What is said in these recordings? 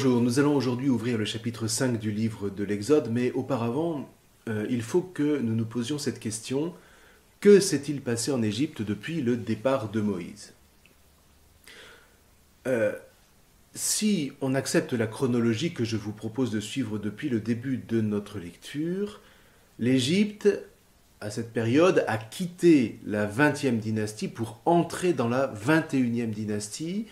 Bonjour, nous allons aujourd'hui ouvrir le chapitre 5 du livre de l'Exode, mais auparavant, il faut que nous nous posions cette question: que s'est-il passé en Égypte depuis le départ de Moïse? Si on accepte la chronologie que je vous propose de suivre depuis le début de notre lecture, l'Égypte, à cette période, a quitté la 20e dynastie pour entrer dans la 21e dynastie,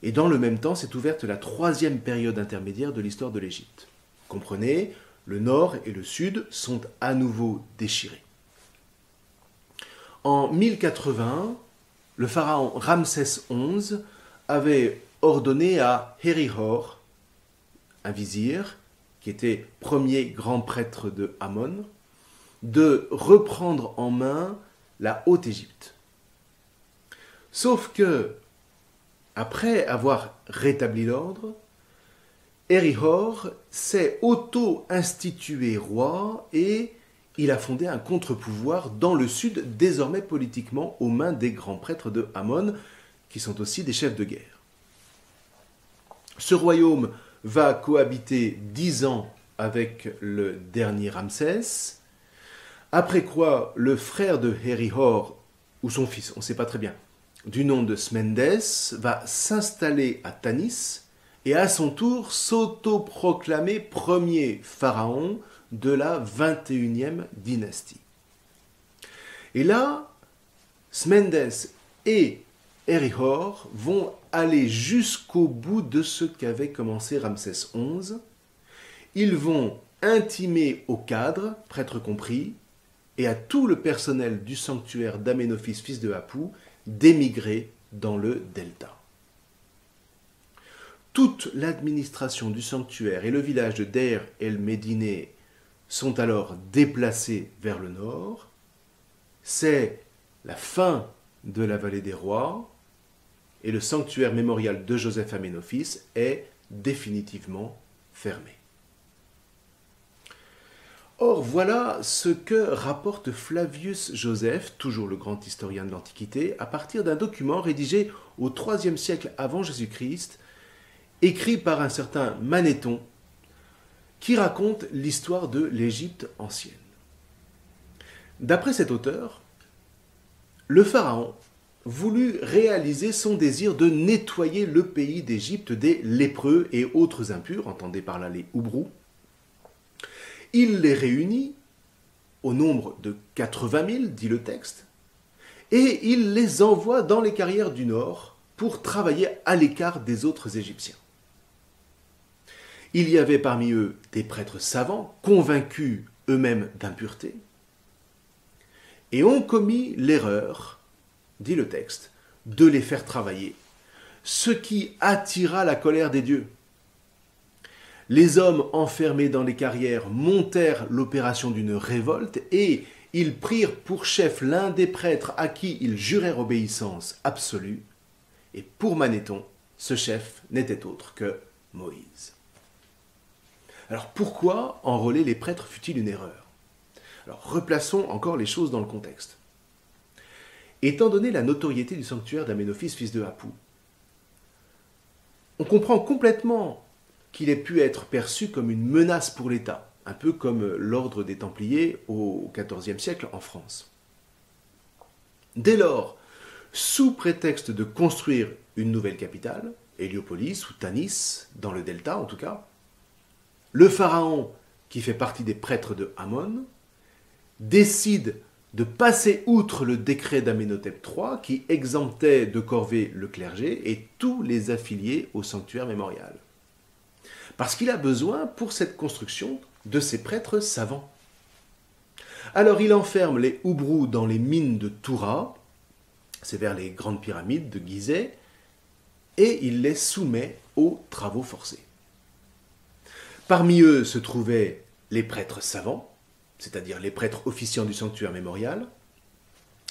et dans le même temps s'est ouverte la 3e période intermédiaire de l'histoire de l'Égypte. Comprenez, le nord et le sud sont à nouveau déchirés. En 1080, le pharaon Ramsès XI avait ordonné à Herihor, un vizir, qui était premier grand prêtre de Amon, de reprendre en main la Haute-Égypte. Sauf que, après avoir rétabli l'ordre, Herihor s'est auto-institué roi et il a fondé un contre-pouvoir dans le sud, désormais politiquement aux mains des grands prêtres de Amon, qui sont aussi des chefs de guerre. Ce royaume va cohabiter 10 ans avec le dernier Ramsès, après quoi le frère de Herihor, ou son fils, on ne sait pas très bien, du nom de Smendes, va s'installer à Tanis et à son tour s'auto-proclamer premier pharaon de la 21e dynastie. Et là, Smendes et Herihor vont aller jusqu'au bout de ce qu'avait commencé Ramsès XI. Ils vont intimer aux cadres, prêtres compris, et à tout le personnel du sanctuaire d'Aménophis, fils de Apou, d'émigrer dans le delta. Toute l'administration du sanctuaire et le village de Deir el-Médine sont alors déplacés vers le nord. C'est la fin de la vallée des rois et le sanctuaire mémorial de Joseph Aménophis est définitivement fermé. Or, voilà ce que rapporte Flavius Joseph, toujours le grand historien de l'Antiquité, à partir d'un document rédigé au IIIe siècle avant Jésus-Christ, écrit par un certain Manéthon, qui raconte l'histoire de l'Égypte ancienne. D'après cet auteur, le pharaon voulut réaliser son désir de nettoyer le pays d'Égypte des lépreux et autres impurs, entendez par là les houbrous. Il les réunit au nombre de 80 000, dit le texte, et il les envoie dans les carrières du nord pour travailler à l'écart des autres Égyptiens. Il y avait parmi eux des prêtres savants, convaincus eux-mêmes d'impureté, et ont commis l'erreur, dit le texte, de les faire travailler, ce qui attira la colère des dieux. Les hommes enfermés dans les carrières montèrent l'opération d'une révolte et ils prirent pour chef l'un des prêtres à qui ils jurèrent obéissance absolue. Et pour Manéthon, ce chef n'était autre que Moïse. Alors pourquoi enrôler les prêtres fut-il une erreur? Alors replaçons encore les choses dans le contexte. Étant donné la notoriété du sanctuaire d'Aménophis, fils de Apou, on comprend complètement qu'il ait pu être perçu comme une menace pour l'État, un peu comme l'ordre des Templiers au XIVe siècle en France. Dès lors, sous prétexte de construire une nouvelle capitale, Héliopolis ou Tanis, dans le delta en tout cas, le pharaon, qui fait partie des prêtres de Amon, décide de passer outre le décret d'Amenhotep III qui exemptait de corvée le clergé et tous les affiliés au sanctuaire mémorial. Parce qu'il a besoin, pour cette construction, de ces prêtres savants. Alors il enferme les houbrous dans les mines de Toura, c'est vers les grandes pyramides de Gizeh, et il les soumet aux travaux forcés. Parmi eux se trouvaient les prêtres savants, c'est-à-dire les prêtres officiants du sanctuaire mémorial,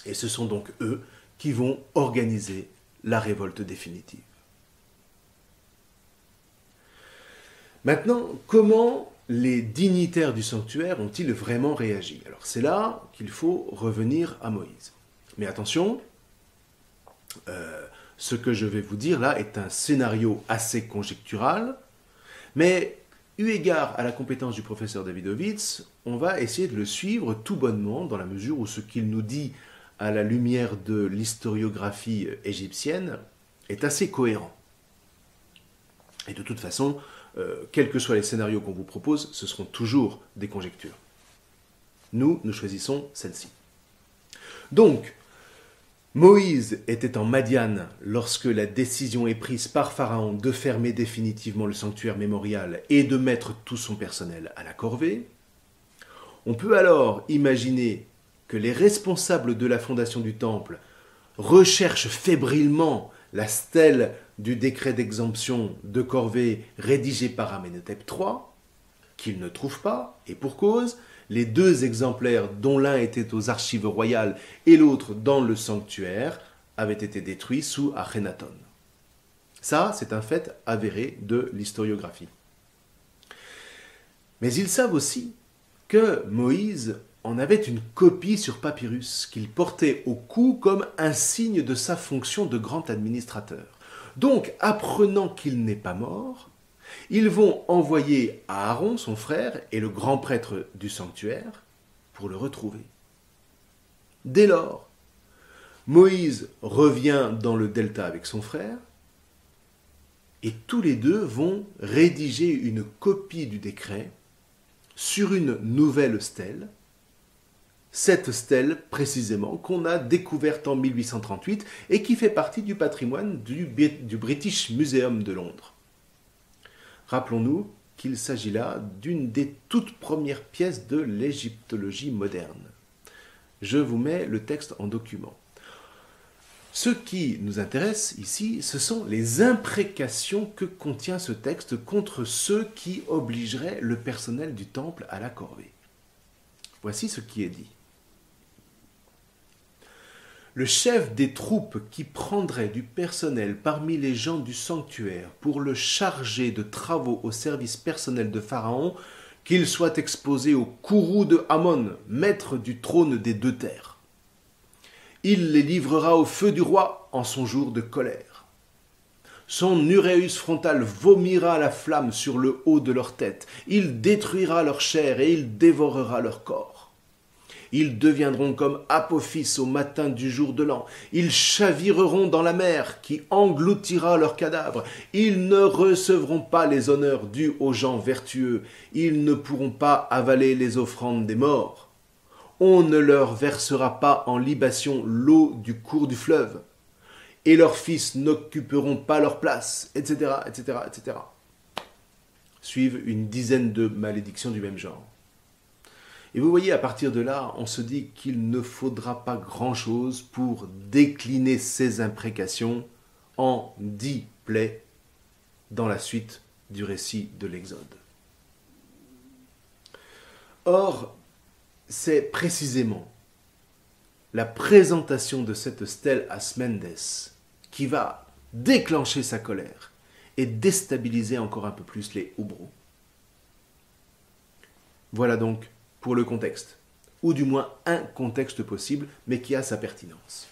et ce sont donc eux qui vont organiser la révolte définitive. Maintenant, comment les dignitaires du sanctuaire ont-ils vraiment réagi? Alors c'est là qu'il faut revenir à Moïse. Mais attention, ce que je vais vous dire là est un scénario assez conjectural, Mais, eu égard à la compétence du professeur Davidovitz, on va essayer de le suivre tout bonnement dans la mesure où ce qu'il nous dit à la lumière de l'historiographie égyptienne est assez cohérent. Et de toute façon, quels que soient les scénarios qu'on vous propose, ce seront toujours des conjectures. Nous choisissons celle-ci. Donc, Moïse était en Madian lorsque la décision est prise par Pharaon de fermer définitivement le sanctuaire mémorial et de mettre tout son personnel à la corvée. On peut alors imaginer que les responsables de la fondation du temple recherchent fébrilement la stèle du décret d'exemption de corvée rédigé par Amenhotep III, qu'ils ne trouvent pas, et pour cause, les deux exemplaires dont l'un était aux archives royales et l'autre dans le sanctuaire avaient été détruits sous Akhenaton. Ça, c'est un fait avéré de l'historiographie. Mais ils savent aussi que Moïse en avait une copie sur papyrus qu'il portait au cou comme un signe de sa fonction de grand administrateur. Donc, apprenant qu'il n'est pas mort, ils vont envoyer à Aaron, son frère, et le grand prêtre du sanctuaire, pour le retrouver. Dès lors, Moïse revient dans le delta avec son frère, et tous les deux vont rédiger une copie du décret sur une nouvelle stèle, cette stèle précisément qu'on a découverte en 1838 et qui fait partie du patrimoine du British Museum de Londres. Rappelons-nous qu'il s'agit là d'une des toutes premières pièces de l'égyptologie moderne. Je vous mets le texte en document. Ce qui nous intéresse ici, ce sont les imprécations que contient ce texte contre ceux qui obligeraient le personnel du temple à la corvée. Voici ce qui est dit. Le chef des troupes qui prendrait du personnel parmi les gens du sanctuaire pour le charger de travaux au service personnel de Pharaon, qu'il soit exposé au courroux de Amon, maître du trône des deux terres. Il les livrera au feu du roi en son jour de colère. Son uréus frontal vomira la flamme sur le haut de leur tête. Il détruira leur chair et il dévorera leur corps. Ils deviendront comme Apophis au matin du jour de l'an. Ils chavireront dans la mer qui engloutira leurs cadavres. Ils ne recevront pas les honneurs dus aux gens vertueux. Ils ne pourront pas avaler les offrandes des morts. On ne leur versera pas en libation l'eau du cours du fleuve. Et leurs fils n'occuperont pas leur place, etc., etc., etc. Suivent une dizaine de malédictions du même genre. Et vous voyez, à partir de là, on se dit qu'il ne faudra pas grand-chose pour décliner ces imprécations en 10 plaies dans la suite du récit de l'Exode. Or, c'est précisément la présentation de cette stèle à Asmendes qui va déclencher sa colère et déstabiliser encore un peu plus les Houbrous. Voilà donc pour le contexte, ou du moins un contexte possible, mais qui a sa pertinence.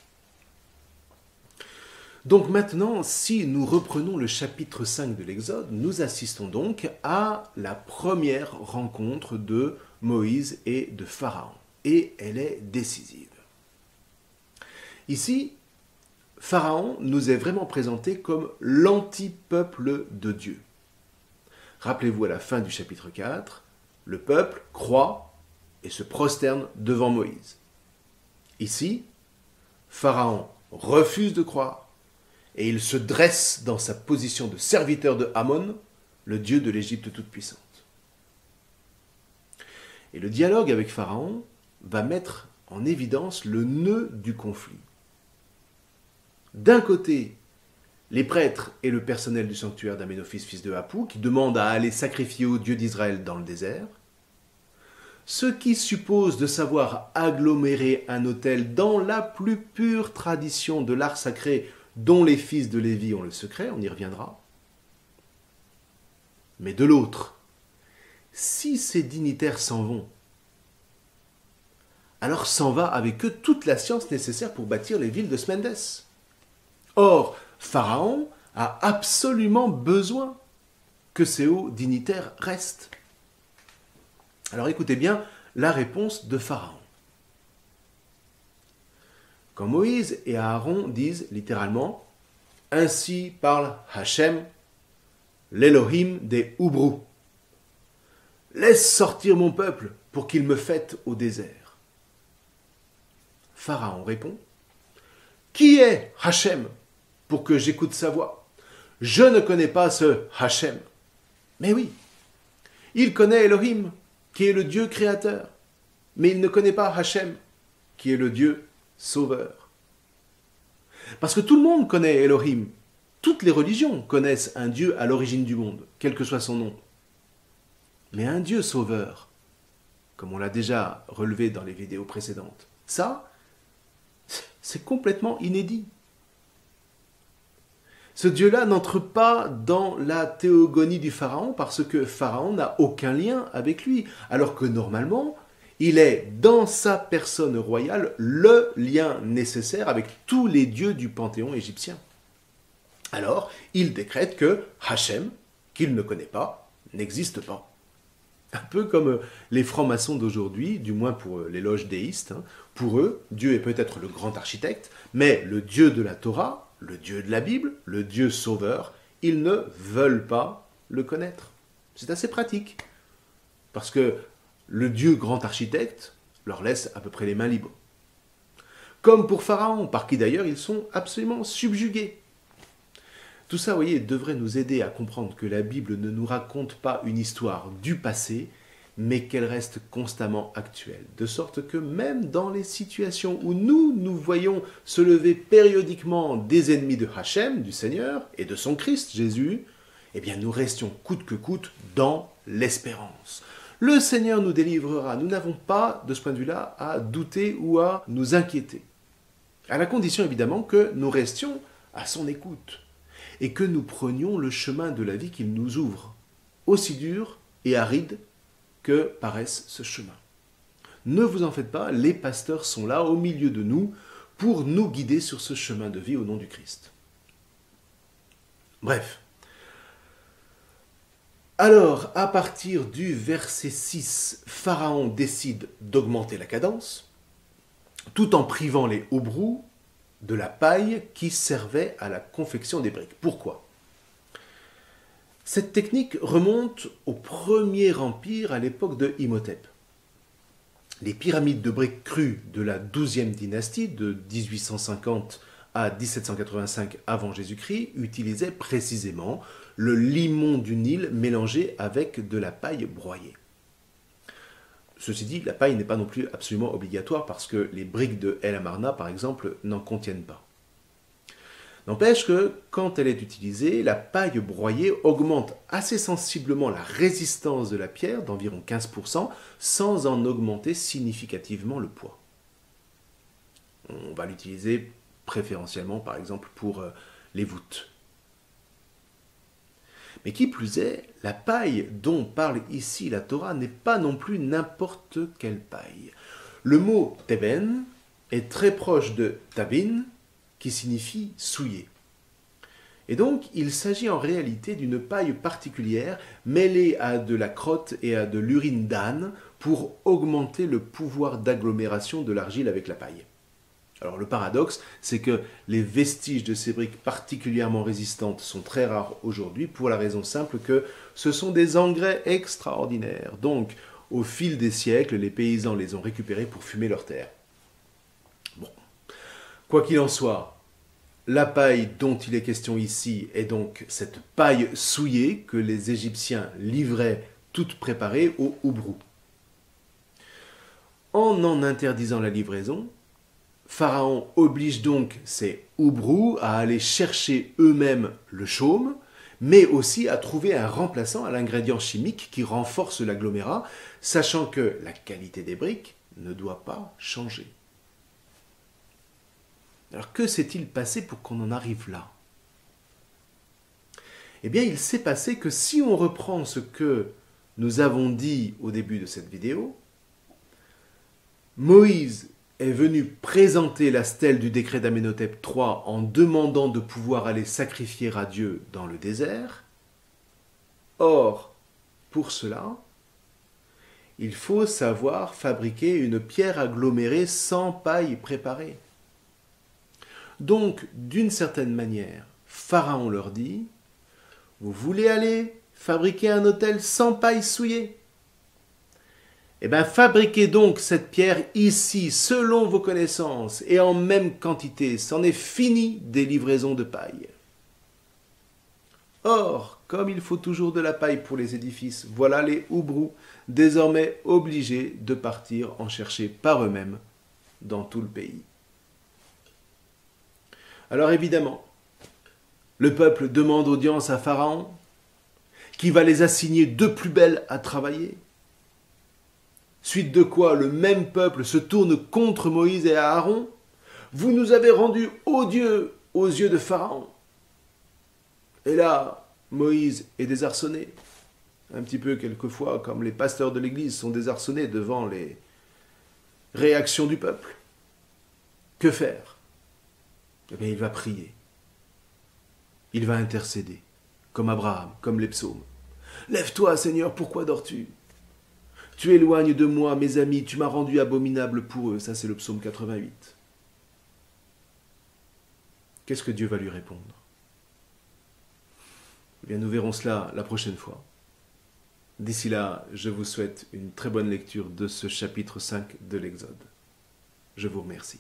Donc maintenant, si nous reprenons le chapitre 5 de l'Exode, nous assistons donc à la première rencontre de Moïse et de Pharaon, et elle est décisive. Ici, Pharaon nous est vraiment présenté comme l'anti-peuple de Dieu. Rappelez-vous à la fin du chapitre 4, le peuple croit et se prosterne devant Moïse. Ici, Pharaon refuse de croire et il se dresse dans sa position de serviteur de Amon, le dieu de l'Égypte toute-puissante. Et le dialogue avec Pharaon va mettre en évidence le nœud du conflit. D'un côté, les prêtres et le personnel du sanctuaire d'Amenophis, fils de Hapou, qui demandent à aller sacrifier au Dieu d'Israël dans le désert, ce qui suppose de savoir agglomérer un autel dans la plus pure tradition de l'art sacré dont les fils de Lévi ont le secret, on y reviendra. Mais de l'autre, si ces dignitaires s'en vont, alors s'en va avec eux toute la science nécessaire pour bâtir les villes de Smendes. Or, Pharaon a absolument besoin que ces hauts dignitaires restent? Alors écoutez bien la réponse de Pharaon. Quand Moïse et Aaron disent littéralement « Ainsi parle Hachem, l'Elohim des Hébreux. Laisse sortir mon peuple pour qu'il me fête au désert. » Pharaon répond « Qui est Hachem pour que j'écoute sa voix? Je ne connais pas ce Hachem. » Mais oui, il connaît Elohim, qui est le Dieu créateur, mais il ne connaît pas Hachem, qui est le Dieu sauveur. Parce que tout le monde connaît Elohim. Toutes les religions connaissent un Dieu à l'origine du monde, quel que soit son nom. Mais un Dieu sauveur, comme on l'a déjà relevé dans les vidéos précédentes, ça, c'est complètement inédit. Ce Dieu-là n'entre pas dans la théogonie du Pharaon parce que Pharaon n'a aucun lien avec lui, alors que normalement, il est dans sa personne royale le lien nécessaire avec tous les dieux du panthéon égyptien. Alors, il décrète que Hachem, qu'il ne connaît pas, n'existe pas. Un peu comme les francs-maçons d'aujourd'hui, du moins pour les loges déistes. Pour eux, Dieu est peut-être le grand architecte, mais le Dieu de la Torah, le Dieu de la Bible, le Dieu sauveur, ils ne veulent pas le connaître. C'est assez pratique, parce que le Dieu grand architecte leur laisse à peu près les mains libres. Comme pour Pharaon, par qui d'ailleurs ils sont absolument subjugués. Tout ça, vous voyez, devrait nous aider à comprendre que la Bible ne nous raconte pas une histoire du passé, mais qu'elle reste constamment actuelle. De sorte que même dans les situations où nous voyons se lever périodiquement des ennemis de Hachem, du Seigneur, et de son Christ, Jésus, eh bien nous restions coûte que coûte dans l'espérance. Le Seigneur nous délivrera. Nous n'avons pas, de ce point de vue-là, à douter ou à nous inquiéter. À la condition, évidemment, que nous restions à son écoute et que nous prenions le chemin de la vie qu'il nous ouvre, aussi dur et aride que paraisse ce chemin. Ne vous en faites pas, les pasteurs sont là, au milieu de nous, pour nous guider sur ce chemin de vie au nom du Christ. Bref. Alors, à partir du verset 6, Pharaon décide d'augmenter la cadence, tout en privant les Hébreux de la paille qui servait à la confection des briques. Pourquoi ? Cette technique remonte au premier empire à l'époque de Imhotep. Les pyramides de briques crues de la 12e dynastie, de 1850 à 1785 avant Jésus-Christ, utilisaient précisément le limon du Nil mélangé avec de la paille broyée. Ceci dit, la paille n'est pas non plus absolument obligatoire parce que les briques de El Amarna, par exemple, n'en contiennent pas. N'empêche que, quand elle est utilisée, la paille broyée augmente assez sensiblement la résistance de la pierre, d'environ 15%, sans en augmenter significativement le poids. On va l'utiliser préférentiellement, par exemple, pour les voûtes. Mais qui plus est, la paille dont parle ici la Torah n'est pas non plus n'importe quelle paille. Le mot teben est très proche de tabin, qui signifie souiller. Et donc, il s'agit en réalité d'une paille particulière mêlée à de la crotte et à de l'urine d'âne pour augmenter le pouvoir d'agglomération de l'argile avec la paille. Alors le paradoxe, c'est que les vestiges de ces briques particulièrement résistantes sont très rares aujourd'hui pour la raison simple que ce sont des engrais extraordinaires. Donc, au fil des siècles, les paysans les ont récupérés pour fumer leurs terres. Bon, quoi qu'il en soit, la paille dont il est question ici est donc cette paille souillée que les Égyptiens livraient toute préparée aux Hébreux. En interdisant la livraison, Pharaon oblige donc ces Hébreux à aller chercher eux-mêmes le chaume, mais aussi à trouver un remplaçant à l'ingrédient chimique qui renforce l'agglomérat, sachant que la qualité des briques ne doit pas changer. Alors que s'est-il passé pour qu'on en arrive là ? Eh bien, il s'est passé que si on reprend ce que nous avons dit au début de cette vidéo, Moïse est venu présenter la stèle du décret d'Amenhotep III en demandant de pouvoir aller sacrifier à Dieu dans le désert. Or, pour cela, il faut savoir fabriquer une pierre agglomérée sans paille préparée. Donc, d'une certaine manière, Pharaon leur dit, vous voulez aller fabriquer un autel sans paille souillée? Eh bien, fabriquez donc cette pierre ici, selon vos connaissances, et en même quantité. C'en est fini des livraisons de paille. Or, comme il faut toujours de la paille pour les édifices, voilà les Houbrous désormais obligés de partir en chercher par eux-mêmes dans tout le pays. Alors évidemment, le peuple demande audience à Pharaon, qui va les assigner de plus belle à travailler. Suite de quoi le même peuple se tourne contre Moïse et Aaron. Vous nous avez rendus odieux aux yeux de Pharaon. Et là, Moïse est désarçonné. Un petit peu quelquefois comme les pasteurs de l'église sont désarçonnés devant les réactions du peuple. Que faire? Eh bien, il va prier. Il va intercéder, comme Abraham, comme les psaumes. Lève-toi, Seigneur, pourquoi dors-tu? Tu éloignes de moi mes amis, tu m'as rendu abominable pour eux. Ça, c'est le psaume 88. Qu'est-ce que Dieu va lui répondre? Eh bien, nous verrons cela la prochaine fois. D'ici là, je vous souhaite une très bonne lecture de ce chapitre 5 de l'Exode. Je vous remercie.